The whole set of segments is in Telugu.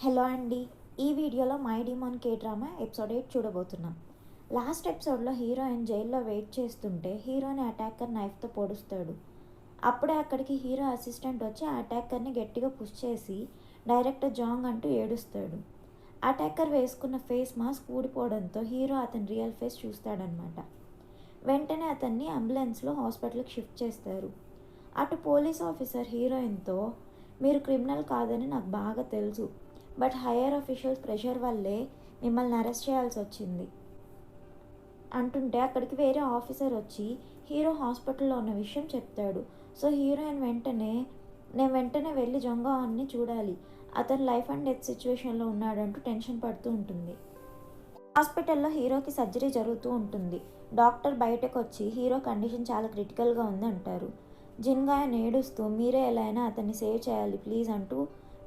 హలో అండి. ఈ వీడియోలో my demon K drama episode 8 చూడబోతున్నాం. లాస్ట్ ఎపిసోడ్లో హీరోయిన్ జైల్లో వెయిట్ చేస్తుంటే హీరోని అటాకర్ నైఫ్తో పొడుస్తాడు. అప్పుడే అక్కడికి హీరో అసిస్టెంట్ వచ్చి ఆ అటాకర్ని గట్టిగా పుష్ చేసి డైరెక్టర్ జాంగ్ అంటూ ఏడుస్తాడు. అటాకర్ వేసుకున్న ఫేస్ మాస్క్ ఊడిపోవడంతో హీరో అతని రియల్ ఫేస్ చూస్తాడనమాట. వెంటనే అతన్ని అంబులెన్స్లో హాస్పిటల్కి షిఫ్ట్ చేస్తారు. అటు పోలీస్ ఆఫీసర్ హీరోయిన్తో, మీరు క్రిమినల్ కాదని నాకు బాగా తెలుసు, బట్ హైయర్ అఫీషియల్స్ ప్రెషర్ వల్లే మిమ్మల్ని అరెస్ట్ చేయాల్సి వచ్చింది అంటుంటే అక్కడికి వేరే ఆఫీసర్ వచ్చి హీరో హాస్పిటల్లో ఉన్న విషయం చెప్తాడు. సో హీరోయిన్ నేను వెంటనే వెళ్ళి జొంగాన్ని చూడాలి, అతను లైఫ్ అండ్ డెత్ సిచ్యువేషన్లో ఉన్నాడంటూ టెన్షన్ పడుతూ ఉంటుంది. హాస్పిటల్లో హీరోకి సర్జరీ జరుగుతూ ఉంటుంది. డాక్టర్ బయటకు వచ్చి హీరో కండిషన్ చాలా క్రిటికల్గా ఉంది అంటారు. జిన్గాయన్ ఏడుస్తూ మీరే ఎలా అయినా అతన్ని సేవ్ చేయాలి ప్లీజ్ అంటూ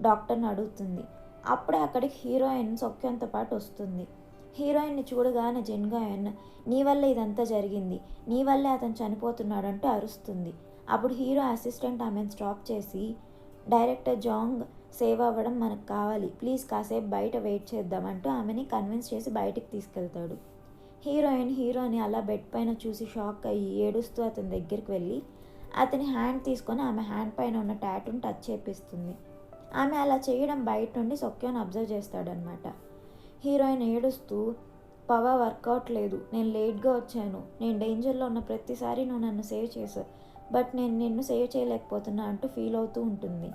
డాక్టర్ని అడుగుతుంది. అప్పుడే అక్కడికి హీరోయిన్ సొక్యంతో పాటు వస్తుంది. హీరోయిన్ని చూడగానే జిన్గాయన్ నీ వల్లే ఇదంతా జరిగింది, నీ వల్లే అతను చనిపోతున్నాడంటూ అరుస్తుంది. అప్పుడు హీరో అసిస్టెంట్ ఆమెను స్టాప్ చేసి డైరెక్టర్ జాంగ్ సేవ్ అవ్వడం మనకు కావాలి, ప్లీజ్ కాసేపు బయట వెయిట్ చేద్దామంటూ ఆమెని కన్విన్స్ చేసి బయటికి తీసుకెళ్తాడు. హీరోయిన్ హీరోని అలా బెడ్ పైన చూసి షాక్ అయ్యి ఏడుస్తూ అతని దగ్గరికి వెళ్ళి అతని హ్యాండ్ తీసుకొని ఆమె హ్యాండ్ పైన ఉన్న టాటూని టచ్ చేపిస్తుంది. ఆమె అలా చేయడం బయట నుండి సొక్యోన్ అబ్జర్వ్ చేస్తాడనమాట. హీరోయిన్ ఏడుస్తూ పవర్ వర్కౌట్ లేదు, నేను లేట్గా వచ్చాను, నేను డేంజర్లో ఉన్న ప్రతిసారి నువ్వు నన్ను సేవ్ చేసావు, బట్ నేను నిన్ను సేవ్ చేయలేకపోతున్నా అంటూ ఫీల్ అవుతూ ఉంటుంది.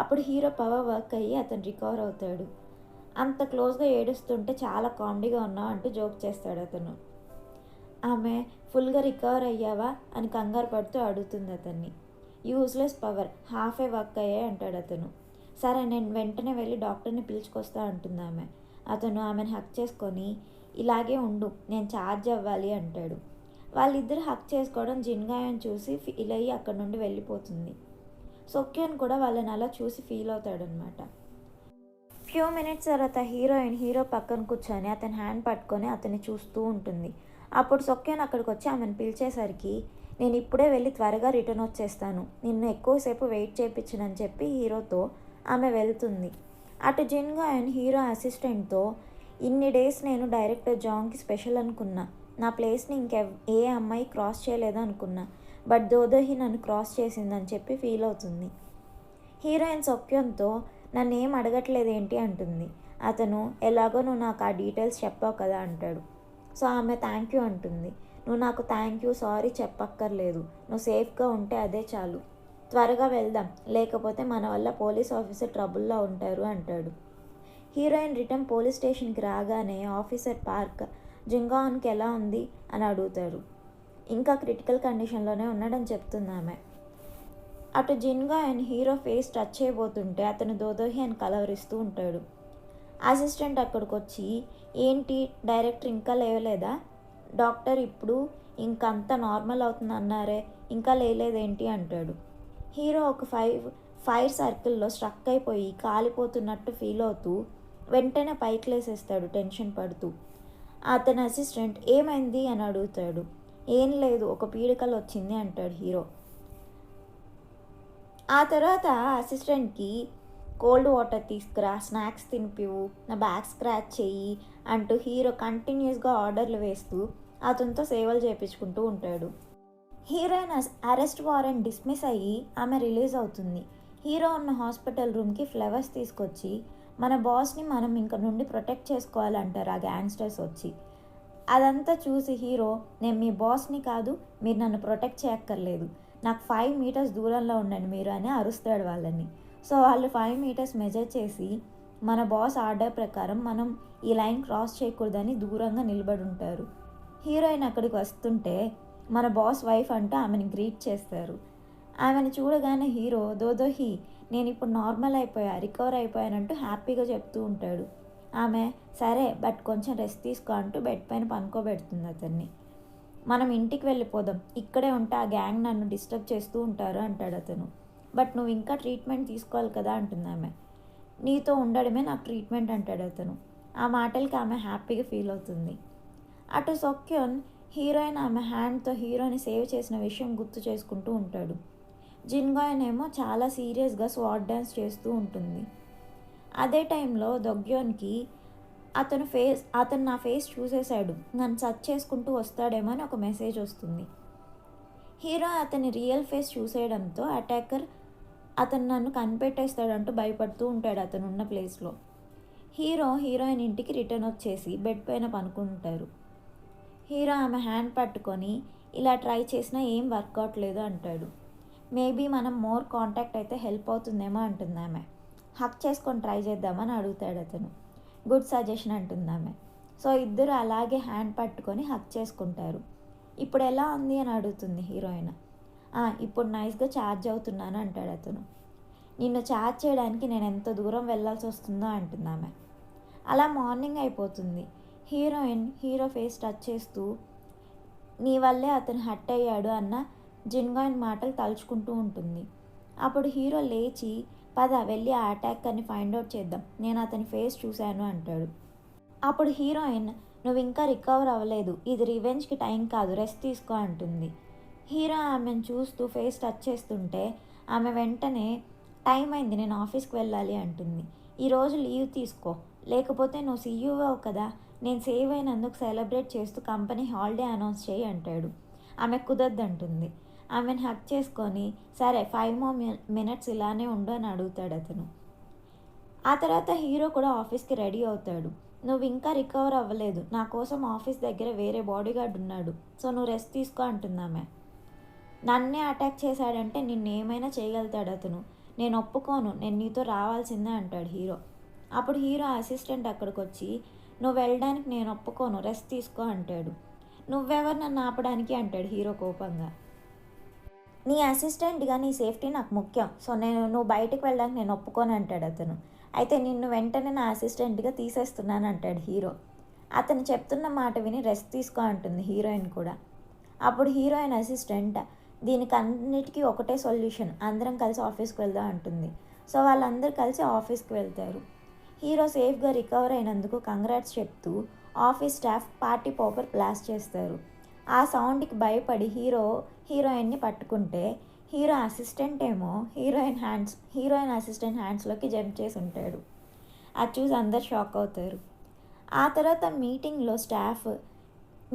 అప్పుడు హీరో పవర్ వర్క్ అయ్యి అతను రికవర్ అవుతాడు. అంత క్లోజ్గా ఏడుస్తుంటే చాలా కామెడీగా ఉన్నావు అంటూ జోక్ చేస్తాడు అతను. ఆమె ఫుల్గా రికవర్ అయ్యావా అని కంగారు పడుతూ అడుగుతుంది అతన్ని. యూజ్లెస్ పవర్, హాఫే వర్క్ అయ్యాయి అంటాడు అతను. సరే నేను వెంటనే వెళ్ళి డాక్టర్ని పిలుచుకొస్తా అంటుంది ఆమె. అతను ఆమెను హక్ చేసుకొని ఇలాగే ఉండు, నేను ఛార్జ్ అవ్వాలి అంటాడు. వాళ్ళిద్దరు హక్ చేసుకోవడం జిన్గాయన్ చూసి ఫీల్ అయ్యి అక్కడి నుండి వెళ్ళిపోతుంది. సొక్యోన్ కూడా వాళ్ళని అలా చూసి ఫీల్ అవుతాడనమాట. ఫ్యూ మినిట్స్ తర్వాత హీరోయిన్ హీరో పక్కన కూర్చొని అతని హ్యాండ్ పట్టుకొని అతన్ని చూస్తూ ఉంటుంది. అప్పుడు సొక్యోన్ అక్కడికి వచ్చి ఆమెను పిలిచేసరికి నేను ఇప్పుడే వెళ్ళి త్వరగా రిటర్న్ వచ్చేస్తాను, నిన్ను ఎక్కువసేపు వెయిట్ చేయించనని చెప్పి హీరోతో ఆమె వెళ్తుంది. అటు జిన్గాయన్ హీరో అసిస్టెంట్తో ఇన్ని డేస్ నేను డైరెక్టర్ జాంగ్కి స్పెషల్ అనుకున్నా, నా ప్లేస్ని ఏ అమ్మాయి క్రాస్ చేయలేదు అనుకున్నా, బట్ దోదోహి నన్ను క్రాస్ చేసిందని చెప్పి ఫీల్ అవుతుంది. హీరోయిన్ సొక్యంతో నన్ను ఏం అడగట్లేదేంటి అంటుంది. అతను ఎలాగో నువ్వు నాకు ఆ డీటెయిల్స్ చెప్పావు కదా అంటాడు. సో ఆమె థ్యాంక్ యూ అంటుంది. నువ్వు నాకు థ్యాంక్ యూ సారీ చెప్పక్కర్లేదు, నువ్వు సేఫ్గా ఉంటే అదే చాలు, త్వరగా వెళ్దాం, లేకపోతే మన వల్ల పోలీస్ ఆఫీసర్ ట్రబుల్లో ఉంటారు అంటాడు. హీరోయిన్ రిటర్న్ పోలీస్ స్టేషన్కి రాగానే ఆఫీసర్ పార్క్ జింగాన్కి ఎలా ఉంది అని అడుగుతారు. ఇంకా క్రిటికల్ కండిషన్లోనే ఉన్నాడని చెప్తుంది ఆమె. అటు జిన్గాయన్ హీరో ఫేస్ టచ్ చేయబోతుంటే అతను దోదోహి అని కలవరిస్తూ ఉంటాడు. అసిస్టెంట్ అక్కడికి వచ్చి ఏంటి డైరెక్టర్ ఇంకా లేవలేదా, డాక్టర్ ఇప్పుడు ఇంకంతా నార్మల్ అవుతుంది అన్నారే, ఇంకా లేలేదేంటి అంటాడు. హీరో ఒక ఫైర్ సర్కిల్లో స్ట్రక్ అయిపోయి కాలిపోతున్నట్టు ఫీల్ అవుతూ వెంటనే పైకి లేసేస్తాడు టెన్షన్ పడుతూ. అతని అసిస్టెంట్ ఏమైంది అని అడుగుతాడు. ఏం లేదు, ఒక పీడకలు వచ్చింది అంటాడు హీరో. ఆ తర్వాత అసిస్టెంట్కి కోల్డ్ వాటర్ తీసుకురా, స్నాక్స్ తినిపివు, నా బ్యాగ్ స్క్రాచ్ చెయ్యి అంటూ హీరో కంటిన్యూస్గా ఆర్డర్లు వేస్తూ అతనితో సేవలు చేయించుకుంటూ ఉంటాడు. హీరోయిన్ అరెస్ట్ వారెంట్ డిస్మిస్ అయ్యి ఆమె రిలీజ్ అవుతుంది. హీరో ఉన్న హాస్పిటల్ రూమ్కి ఫ్లవర్స్ తీసుకొచ్చి మన బాస్ని మనం ఇంక నుండి ప్రొటెక్ట్ చేసుకోవాలంటారు ఆ గ్యాంగ్స్టర్స్ వచ్చి. అదంతా చూసి హీరో నేను మీ బాస్ని కాదు, మీరు నన్ను ప్రొటెక్ట్ చేయక్కర్లేదు, నాకు 5 మీటర్స్ దూరంలో ఉండండి మీరు అని అరుస్తాడు వాళ్ళని. సో వాళ్ళు 5 మీటర్స్ మెజర్ చేసి మన బాస్ ఆర్డర్ ప్రకారం మనం ఈ లైన్ క్రాస్ చేయకూడదని దూరంగా నిలబడి ఉంటారు. హీరోయిన్ అక్కడికి వస్తుంటే మన బాస్ వైఫ్ అంటూ ఆమెను గ్రీట్ చేస్తారు. ఆమెను చూడగానే హీరో దోదోహి నేను ఇప్పుడు నార్మల్ అయిపోయా, రికవర్ అయిపోయానంటూ హ్యాపీగా చెప్తూ ఉంటాడు. ఆమె సరే బట్ కొంచెం రెస్ట్ తీసుకో అంటూ బెడ్ పైన పనుకోబెడుతుంది అతన్ని. మనం ఇంటికి వెళ్ళిపోదాం, ఇక్కడే ఉంటే ఆ గ్యాంగ్ నన్ను డిస్టర్బ్ చేస్తూ ఉంటారు అంటాడు అతను. బట్ నువ్వు ఇంకా ట్రీట్మెంట్ తీసుకోవాలి కదా అంటుంది ఆమె. నీతో ఉండడమే నాకు ట్రీట్మెంట్ అంటాడు అతను. ఆ మాటలకి ఆమె హ్యాపీగా ఫీల్ అవుతుంది. అటు సొక్యోన్ హీరోయిన్ ఆమె హ్యాండ్తో హీరోని సేవ్ చేసిన విషయం గుర్తు చేసుకుంటూ ఉంటాడు. జిన్గాయన్ ఏమో చాలా సీరియస్గా స్వాట్ డ్యాన్స్ చేస్తూ ఉంటుంది. అదే టైంలో దొగ్యోన్కి అతను నా ఫేస్ చూసేశాడు, నన్ను సర్చ్ చేసుకుంటూ వస్తాడేమో అని ఒక మెసేజ్ వస్తుంది. హీరో అతని రియల్ ఫేస్ చూసేయడంతో అటాకర్ అతను నన్ను కనిపెట్టేస్తాడంటూ భయపడుతూ ఉంటాడు అతను ఉన్న ప్లేస్లో. హీరోయిన్ ఇంటికి రిటర్న్ వచ్చేసి బెడ్ పైన పనుకుంటారు. హీరో ఆమె హ్యాండ్ పట్టుకొని ఇలా ట్రై చేసినా ఏం వర్కౌట్ లేదు అంటాడు. మేబీ మనం మోర్ కాంటాక్ట్ అయితే హెల్ప్ అవుతుందేమో అంటుంది ఆమె. హక్ చేసుకొని ట్రై చేద్దామని అడుగుతాడు అతను. గుడ్ సజెషన్ అంటుంది ఆమె. సో ఇద్దరు అలాగే హ్యాండ్ పట్టుకొని హక్ చేసుకుంటారు. ఇప్పుడు ఎలా ఉంది అని అడుగుతుంది హీరోయిన్. ఇప్పుడు నైస్గా ఛార్జ్ అవుతున్నాను అంటాడు అతను. నిన్ను ఛార్జ్ చేయడానికి నేను ఎంత దూరం వెళ్ళాల్సి వస్తుందో అంటుంది ఆమె. అలా మార్నింగ్ అయిపోతుంది. హీరో ఫేస్ టచ్ చేస్తూ నీ వల్లే అతను హట్ అయ్యాడు అన్న జిన్గాన్ మాటలు తలుచుకుంటూ ఉంటుంది. అప్పుడు హీరో లేచి పద వెళ్ళి ఆ అటాకర్ని ఫైండ్ అవుట్ చేద్దాం, నేను అతని ఫేస్ చూశాను అంటాడు. అప్పుడు హీరోయిన్ నువ్వు ఇంకా రికవర్ అవ్వలేదు, ఇది రివెంజ్కి టైం కాదు, రెస్ట్ తీసుకో అంటుంది. హీరో ఆమెను చూస్తూ ఫేస్ టచ్ చేస్తుంటే ఆమె వెంటనే టైం అయింది, నేను ఆఫీస్కి వెళ్ళాలి అంటుంది. ఈరోజు లీవ్ తీసుకో, లేకపోతే నువ్వు సీఈఓ కదా, నేను సేవ్ అయినందుకు సెలబ్రేట్ చేస్తూ కంపెనీ హాలిడే అనౌన్స్ చేయి అంటాడు. ఆమె కుదరదంటుంది. ఆమెను హక్ చేసుకొని సరే 5 more minutes ఇలానే ఉండు అని అడుగుతాడు అతను. ఆ తర్వాత హీరో కూడా ఆఫీస్కి రెడీ అవుతాడు. నువ్వు ఇంకా రికవర్ అవ్వలేదు, నా కోసం ఆఫీస్ దగ్గర వేరే బాడీగార్డ్ ఉన్నాడు, సో నువ్వు రెస్ట్ తీసుకో అంటుందామె. నన్నే అటాక్ చేశాడంటే నిన్నేమైనా చేయగలుగుతాడు అతను, నేను ఒప్పుకోను, నేను నీతో రావాల్సిందే అంటాడు హీరో. అప్పుడు హీరో అసిస్టెంట్ అక్కడికి వచ్చి నువ్వు వెళ్ళడానికి నేను ఒప్పుకోను, రెస్ట్ తీసుకో అంటాడు. నువ్వెవరు నన్ను ఆపడానికి అంటాడు హీరో కోపంగా. నీ అసిస్టెంట్గా నీ సేఫ్టీ నాకు ముఖ్యం, సో నువ్వు బయటకు వెళ్ళడానికి నేను ఒప్పుకోను అంటాడు అతను. అయితే నిన్ను వెంటనే నా అసిస్టెంట్గా తీసేస్తున్నాను అంటాడు హీరో. అతను చెప్తున్న మాట విని రెస్ట్ తీసుకో అంటుంది హీరోయిన్ కూడా. అప్పుడు హీరోయిన్ అసిస్టెంట్ దీనికి అన్నిటికీ ఒకటే సొల్యూషన్, అందరం కలిసి ఆఫీస్కి వెళ్దాం అంటుంది. సో వాళ్ళందరూ కలిసి ఆఫీస్కి వెళ్తారు. హీరో సేఫ్గా రికవర్ అయినందుకు కంగ్రాట్స్ చెప్తూ ఆఫీస్ స్టాఫ్ పార్టీ పోపర్ బ్లాస్ట్ చేస్తారు. ఆ సౌండ్కి భయపడి హీరోయిన్ని పట్టుకుంటే హీరో అసిస్టెంట్ ఏమో హీరోయిన్ అసిస్టెంట్ హ్యాండ్స్లోకి జంప్ చేసి ఉంటాడు. అది చూసి అందరు షాక్ అవుతారు. ఆ తర్వాత మీటింగ్లో స్టాఫ్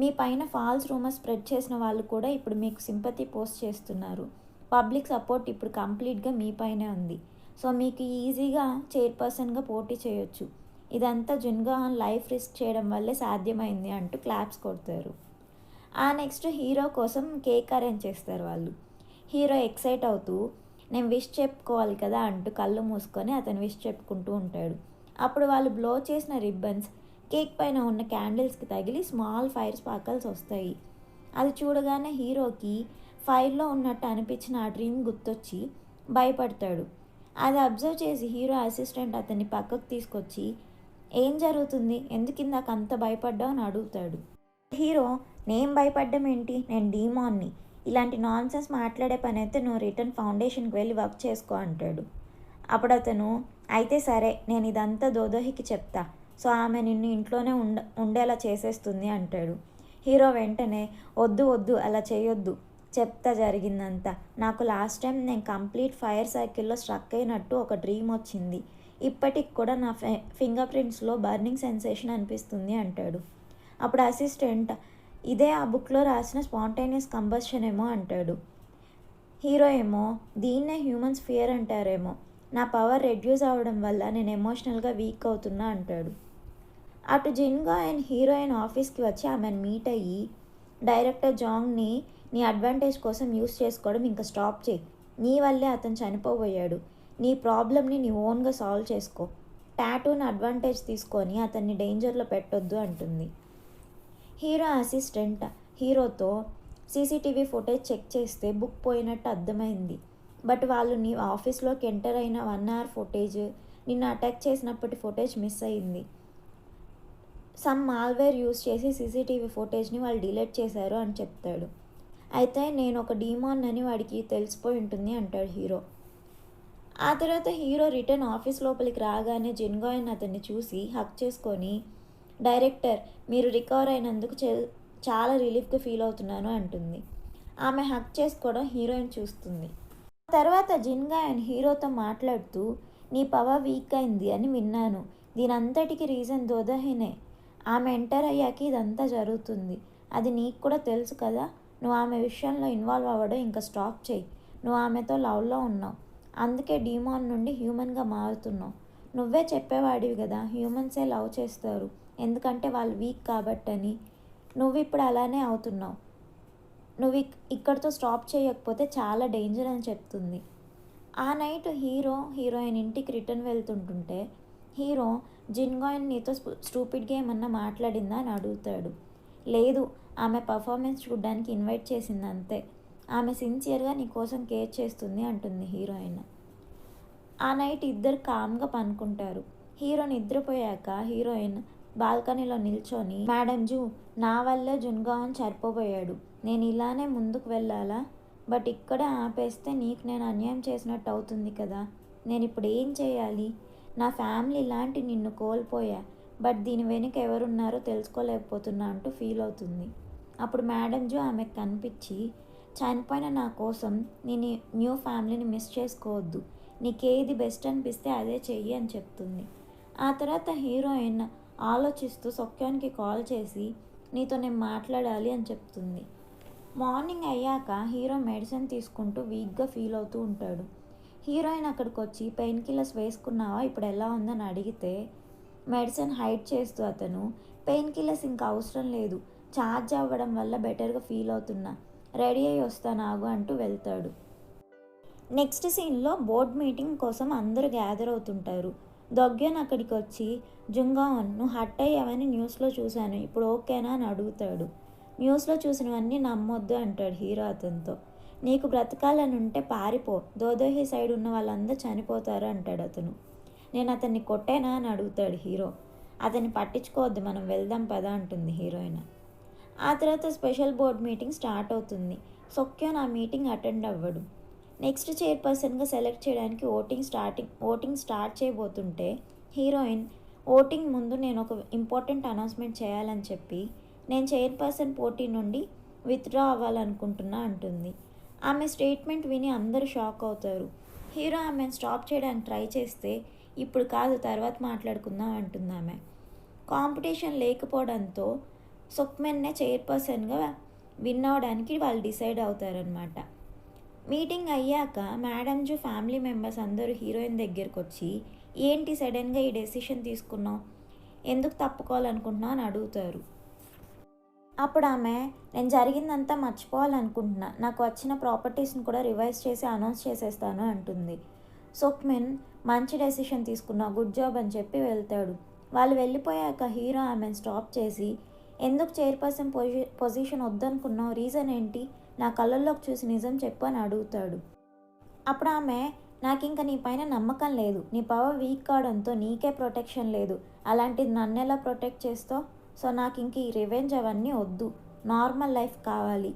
మీ పైన ఫాల్స్ రూమర్స్ స్ప్రెడ్ చేసిన వాళ్ళు కూడా ఇప్పుడు మీకు సింపతి పోస్ట్ చేస్తున్నారు, పబ్లిక్ సపోర్ట్ ఇప్పుడు కంప్లీట్గా మీ పైనే ఉంది, సో మీకు ఈజీగా చైర్పర్సన్గా పోటీ చేయొచ్చు, ఇదంతా జిన్గాన్ లైఫ్ రిస్క్ చేయడం వల్లే సాధ్యమైంది అంటూ క్లాప్స్ కొడతారు. ఆ నెక్స్ట్ హీరో కోసం కేక్ అరేంజ్ చేస్తారు వాళ్ళు. హీరో ఎక్సైట్ అవుతూ నేను విష్ చెప్పుకోవాలి కదా అంటూ కళ్ళు మూసుకొని అతను విష్ చెప్పుకుంటూ ఉంటాడు. అప్పుడు వాళ్ళు బ్లో చేసిన రిబ్బన్స్ కేక్ పైన ఉన్న క్యాండిల్స్కి తగిలి స్మాల్ ఫైర్ స్పార్కల్స్ వస్తాయి. అది చూడగానే హీరోకి ఫైర్లో ఉన్నట్టు అనిపించిన ఆ డ్రీమ్ గుర్తొచ్చి భయపడతాడు. అది అబ్జర్వ్ చేసి హీరో అసిస్టెంట్ అతన్ని పక్కకు తీసుకొచ్చి ఏం జరుగుతుంది, ఎందుకు ఇందాక అంత భయపడ్డావు అని అడుగుతాడు. హీరో నేను భయపడ్డం ఏంటి, నేను డీమాన్ని, ఇలాంటి నాన్సెన్స్ మాట్లాడే పని అయితే నువ్వు రిటర్న్ ఫౌండేషన్కి వెళ్ళి వర్క్ చేసుకో అంటాడు. అప్పుడు అతను అయితే సరే నేను ఇదంతా దోదోహికి చెప్తా, సో ఆమె నిన్ను ఇంట్లోనే ఉండేలా చేసేస్తుంది అంటాడు. హీరో వెంటనే వద్దు అలా చేయొద్దు, చెప్తా జరిగిందంతా, నాకు లాస్ట్ టైం నేను కంప్లీట్ ఫైర్ సైకిల్లో స్ట్రక్ అయినట్టు ఒక డ్రీమ్ వచ్చింది, ఇప్పటికి కూడా నా ఫింగర్ ప్రింట్స్లో బర్నింగ్ సెన్సేషన్ అనిపిస్తుంది అంటాడు. అప్పుడు అసిస్టెంట్ ఇదే ఆ బుక్లో రాసిన స్పాంటేనియస్ కంబషన్ ఏమో అంటాడు. హీరో ఏమో దీన్నే హ్యూమన్స్ ఫియర్ అంటారేమో, నా పవర్ రెడ్యూస్ అవ్వడం వల్ల నేను ఎమోషనల్గా వీక్ అవుతున్నా అంటాడు. అటు జిన్గా అండ్ హీరోయిన్ ఆఫీస్కి వచ్చి ఆమెను మీట్ అయ్యి డైరెక్టర్ జాంగ్ని నీ అడ్వాంటేజ్ కోసం యూస్ చేసుకోవడం ఇంకా స్టాప్ చేయి, నీ వల్లే అతను చనిపోబోయాడు, నీ ప్రాబ్లమ్ని నీ ఓన్గా సాల్వ్ చేసుకో, టాటూని అడ్వాంటేజ్ తీసుకొని అతన్ని డేంజర్లో పెట్టొద్దు అంటుంది. హీరో అసిస్టెంట్ హీరోతో సీసీటీవీ ఫుటేజ్ చెక్ చేస్తే బుక్ పోయినట్టు అర్థమైంది, బట్ వాళ్ళు నీ ఆఫీస్లోకి ఎంటర్ అయిన 1 hour ఫుటేజ్, నిన్ను అటాక్ చేసినప్పటి ఫుటేజ్ మిస్ అయ్యింది, సమ్ మాల్వేర్ యూస్ చేసి సీసీటీవీ ఫుటేజ్ని వాళ్ళు డిలీట్ చేశారు అని చెప్తాడు. అయితే నేను ఒక డీమాన్ అని వాడికి తెలిసిపోయి ఉంటుంది అంటాడు హీరో. ఆ తర్వాత హీరో రిటర్న్ ఆఫీస్ లోపలికి రాగానే జిన్గాయన్ అతన్ని చూసి హక్ చేసుకొని డైరెక్టర్ మీరు రికవర్ అయినందుకు చాలా రిలీఫ్గా ఫీల్ అవుతున్నాను అంటుంది. ఆమె హక్ చేసుకోవడం హీరోయిన్ చూస్తుంది. తర్వాత జిన్గాయన్ హీరోతో మాట్లాడుతూ నీ పవర్ వీక్ అయింది అని విన్నాను. దీనంతటికి రీజన్ దోదహినే. ఆమె ఎంటర్ అయ్యాక ఇదంతా జరుగుతుంది. అది నీకు కూడా తెలుసు కదా. నువ్వు ఆమె విషయంలో ఇన్వాల్వ్ అవ్వడం ఇంకా స్టాప్ చేయి. నువ్వు ఆమెతో లవ్లో ఉన్నావు, అందుకే డీమాన్ నుండి హ్యూమన్గా మారుతున్నావు. నువ్వే చెప్పేవాడివి కదా హ్యూమన్సే లవ్ చేస్తారు ఎందుకంటే వాళ్ళు వీక్ కాబట్టని. నువ్వు ఇప్పుడు అలానే అవుతున్నావు. నువ్వు ఇక్కడితో స్టాప్ చేయకపోతే చాలా డేంజర్ అని చెప్తుంది. ఆ నైట్ హీరోయిన్ ఇంటికి రిటర్న్ వెళ్తుంటుంటే హీరో జిన్గాయిన్ నీతో స్టూపిడ్ గేమ్ అన్న మాట్లాడిందా అని అడుగుతాడు. లేదు, ఆమె పర్ఫార్మెన్స్ చూడడానికి ఇన్వైట్ చేసింది అంతే. ఆమె సిన్సియర్గా నీ కోసం కేర్ చేస్తుంది అంటుంది హీరోయిన్. ఆ నైట్ ఇద్దరు కామ్గా పనుకుంటారు. హీరో నిద్రపోయాక హీరోయిన్ బాల్కనీలో నిల్చొని, మేడం జూ, నా వల్లే జున్గాన్ చనిపోయాడు. నేను ఇలానే ముందుకు వెళ్ళాలా? బట్ ఇక్కడే ఆపేస్తే నీకు నేను అన్యాయం చేసినట్టు అవుతుంది కదా. నేను ఇప్పుడు ఏం చేయాలి? నా ఫ్యామిలీ లాంటి నిన్ను కోల్పోయా, బట్ దీని వెనుక ఎవరున్నారో తెలుసుకోలేకపోతున్నా అంటూ ఫీల్ అవుతుంది. అప్పుడు మేడం జూ ఆమెకు కనిపించి, చనిపోయిన నా కోసం నేను న్యూ ఫ్యామిలీని మిస్ చేసుకోవద్దు. నీకేది బెస్ట్ అనిపిస్తే అదే చెయ్యి అని చెప్తుంది. ఆ తర్వాత హీరోయిన్ ఆలోచిస్తూ సొక్యాన్కి కాల్ చేసి, నీతో నేను మాట్లాడాలి అని చెప్తుంది. మార్నింగ్ అయ్యాక హీరో మెడిసిన్ తీసుకుంటూ వీక్గా ఫీల్ అవుతూ ఉంటాడు. హీరోయిన్ అక్కడికి వచ్చి పెయిన్ కిల్లర్స్ వేసుకున్నావా, ఇప్పుడు ఎలా ఉందని అడిగితే మెడిసిన్ హైడ్ చేస్తూ అతను, పెయిన్ కిల్లర్స్ ఇంకా అవసరం లేదు, ఛార్జ్ అవ్వడం వల్ల బెటర్గా ఫీల్ అవుతున్నా, రెడీ అయ్యి వస్తాను ఆగు అంటూ వెళ్తాడు. నెక్స్ట్ సీన్లో బోర్డ్ మీటింగ్ కోసం అందరూ గ్యాదర్ అవుతుంటారు. దొగ్గన్ అక్కడికి వచ్చి, జుంగాన్, నువ్వు హట్ అయ్యావని న్యూస్లో చూశాను, ఇప్పుడు ఓకేనా అని అడుగుతాడు. న్యూస్లో చూసినవన్నీ నమ్మొద్దు అంటాడు హీరో అతనితో. నీకు బ్రతకాలని ఉంటే పారిపో, దోదోహి సైడ్ ఉన్న వాళ్ళందరూ చనిపోతారు అంటాడు అతను. నేను అతన్ని కొట్టేనా అని అడుగుతాడు హీరో. అతన్ని పట్టించుకోవద్దు, మనం వెళ్దాం పదా అంటుంది హీరోయిన్. ఆ తర్వాత స్పెషల్ బోర్డ్ మీటింగ్ స్టార్ట్ అవుతుంది. సొక్యాన్ ఆ మీటింగ్ అటెండ్ అవ్వడు. నెక్స్ట్ చైర్పర్సన్గా సెలెక్ట్ చేయడానికి ఓటింగ్ స్టార్ట్ చేయబోతుంటే హీరోయిన్, ఓటింగ్ ముందు నేను ఒక ఇంపార్టెంట్ అనౌన్స్మెంట్ చేయాలని చెప్పి, నేను చైర్పర్సన్ పోటీ నుండి విత్డ్రా అవ్వాలనుకుంటున్నా అంటుంది. ఆమె స్టేట్మెంట్ విని అందరూ షాక్ అవుతారు. హీరో ఆమెను స్టాప్ చేయడానికి ట్రై చేస్తే, ఇప్పుడు కాదు తర్వాత మాట్లాడుకుందాం అంటుంది ఆమె. కాంపిటీషన్ లేకపోవడంతో సొక్మెన్నే చైర్పర్సన్గా విన్ అవడానికి వాళ్ళు డిసైడ్ అవుతారనమాట. మీటింగ్ అయ్యాక మేడం జూ ఫ్యామిలీ మెంబర్స్ అందరూ హీరోయిన్ దగ్గరకు వచ్చి, ఏంటి సడన్గా ఈ డెసిషన్ తీసుకున్నావు, ఎందుకు తప్పుకోవాలనుకుంటున్నావు అని అడుగుతారు. అప్పుడు ఆమె, నేను జరిగిందంతా మర్చిపోవాలనుకుంటున్నా, నాకు వచ్చిన ప్రాపర్టీస్ని కూడా రివైజ్ చేసి అనౌన్స్ చేసేస్తాను అంటుంది. సొక్మెన్, మంచి డెసిషన్ తీసుకున్నావు, గుడ్ జాబ్ అని చెప్పి వెళ్తాడు. వాళ్ళు వెళ్ళిపోయాక హీరో ఆమెను స్టాప్ చేసి, ఎందుకు చైర్పర్సన్ పొజిషన్ వద్దనుకున్నావు, రీజన్ ఏంటి, నా కళ్ళల్లోకి చూసి నిజం చెప్పు అని అడుగుతాడు. అప్పుడు ఆమె, నాకు ఇంకా నీ పైన నమ్మకం లేదు, నీ పవర్ వీక్ కావడంతో నీకే ప్రొటెక్షన్ లేదు, అలాంటిది నన్ను ఎలా ప్రొటెక్ట్ చేస్తావు, సో నాకు ఇంక ఈ రివెంజ్ అవన్నీ వద్దు, నార్మల్ లైఫ్ కావాలి,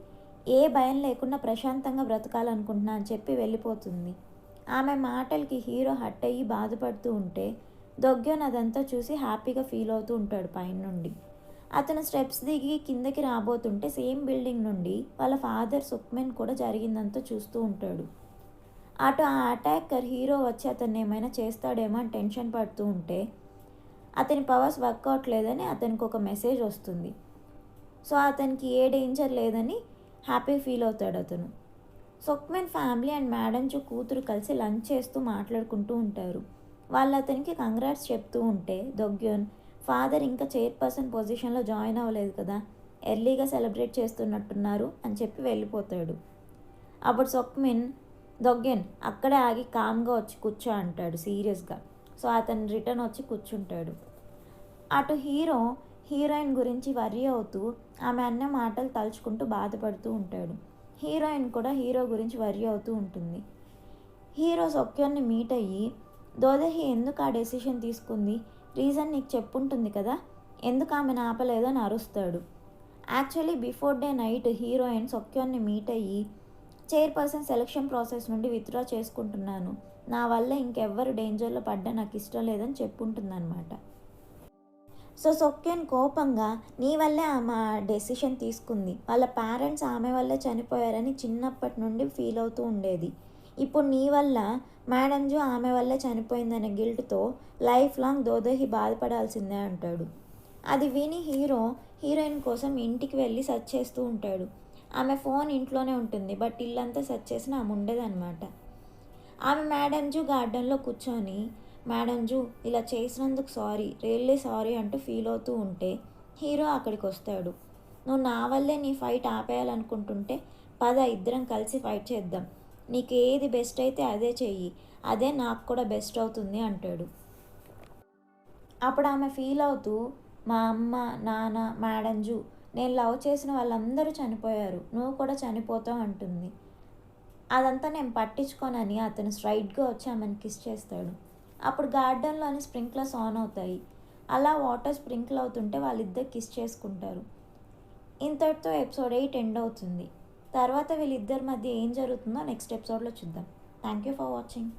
ఏ భయం లేకుండా ప్రశాంతంగా బ్రతకాలనుకుంటున్నా అని చెప్పి వెళ్ళిపోతుంది. ఆమె మాటలకి హీరో హట్ అయ్యి బాధపడుతూ ఉంటే దొగ్గన్ అదంతా చూసి హ్యాపీగా ఫీల్ అవుతూ ఉంటాడు పైన నుండి. అతను స్టెప్స్ దిగి కిందకి రాబోతుంటే సేమ్ బిల్డింగ్ నుండి వాళ్ళ ఫాదర్ సుక్మెన్ కూడా జరిగిందంతా చూస్తూ ఉంటాడు. అటు ఆ అటాకర్ హీరో వచ్చి అతన్ని ఏమైనా చేస్తాడేమో అని టెన్షన్ పడుతూ ఉంటే అతని పవర్స్ వర్క్ అవట్లేదని అతనికి ఒక మెసేజ్ వస్తుంది. సో అతనికి ఏ డేంజర్ లేదని హ్యాపీ ఫీల్ అవుతాడు అతను. సుక్మెన్ ఫ్యామిలీ అండ్ మేడం జూ కూతురు కలిసి లంచ్ చేస్తూ మాట్లాడుకుంటూ ఉంటారు. వాళ్ళు అతనికి కంగ్రాట్స్ చెప్తూ ఉంటే దొగ్యోన్, ఫాదర్ ఇంకా చైర్పర్సన్ పొజిషన్లో జాయిన్ అవ్వలేదు కదా, ఎర్లీగా సెలబ్రేట్ చేస్తున్నట్టున్నారు అని చెప్పి వెళ్ళిపోతాడు. అప్పుడు సొక్మెన్, దొగ్గెన్ అక్కడే ఆగి కామ్గా వచ్చి కూర్చో అంటాడు సీరియస్గా. సో అతను రిటర్న్ వచ్చి కూర్చుంటాడు. అటు హీరోయిన్ గురించి వర్రీ అవుతూ ఆమె అన్న మాటలు తలుచుకుంటూ బాధపడుతూ ఉంటాడు. హీరోయిన్ కూడా హీరో గురించి వర్రీ అవుతూ ఉంటుంది. హీరో సొక్యాన్ని మీట్ అయ్యి, దోదహి ఎందుకు ఆ డెసిషన్ తీసుకుంది, రీజన్ నీకు చెప్పుంటుంది కదా, ఎందుకు ఆమెను ఆపలేదో అని అరుస్తాడు. Actually before the night heroine సొక్యాన్ని మీట్ అయ్యి, చైర్పర్సన్ సెలక్షన్ ప్రాసెస్ నుండి విత్డ్రా చేసుకుంటున్నాను, నా వల్ల ఇంకెవ్వరు డేంజర్లో పడ్డా నాకు ఇష్టం లేదని చెప్పుంటుందన్నమాట. సో సొక్యాన్ కోపంగా, నీ వల్లే ఆమె డెసిషన్ తీసుకుంది, వాళ్ళ పేరెంట్స్ ఆమె వల్లే చనిపోయారని చిన్నప్పటి నుండి ఫీల్ అవుతూ ఉండేది, ఇప్పుడు నీ వల్ల మేడంజు ఆమె వల్లే చనిపోయిందనే గిల్ట్తో లైఫ్ లాంగ్ దోదోహి బాధపడాల్సిందే అంటాడు. అది విని హీరో హీరోయిన్ కోసం ఇంటికి వెళ్ళి సెర్చ్ చేస్తూ ఉంటాడు. ఆమె ఫోన్ ఇంట్లోనే ఉంటుంది, బట్ ఇల్లంతా సెర్చ్ చేసినా ఆమె ఉండదన్నమాట. ఆమె మేడంజు గార్డెన్లో కూర్చొని మేడంజు ఇలా చేసినందుకు సారీ, రియల్లీ సారీ అంటూ ఫీల్ అవుతూ ఉంటే హీరో అక్కడికి వస్తాడు. నువ్వు నా వల్లే నీ ఫైట్ ఆపేయాలనుకుంటుంటే పద ఇద్దరం కలిసి ఫైట్ చేద్దాం, నీకు ఏది బెస్ట్ అయితే అదే చెయ్యి, అదే నాకు కూడా బెస్ట్ అవుతుంది అంటాడు. అప్పుడు ఆమె ఫీల్ అవుతూ మా అమ్మ నాన్న మేడంజు నేను లవ్ చేసిన వాళ్ళందరూ చనిపోయారు, నువ్వు కూడా చనిపోతావు అంటుంది. అదంతా నేను పట్టించుకోనని అతను స్ట్రైట్గా వచ్చి ఆమెను కిస్ చేస్తాడు. అప్పుడు గార్డెన్లోని స్ప్రింక్లర్స్ ఆన్ అవుతాయి. అలా వాటర్ స్ప్రింకిల్ అవుతుంటే వాళ్ళిద్దరు కిస్ చేసుకుంటారు. ఇంతటితో ఎపిసోడ్ 8 ఎండ్ అవుతుంది. తర్వాత వీళ్ళిద్దరి మధ్య ఏం జరుగుతుందో నెక్స్ట్ ఎపిసోడ్లో చూద్దాం. Thank you for watching.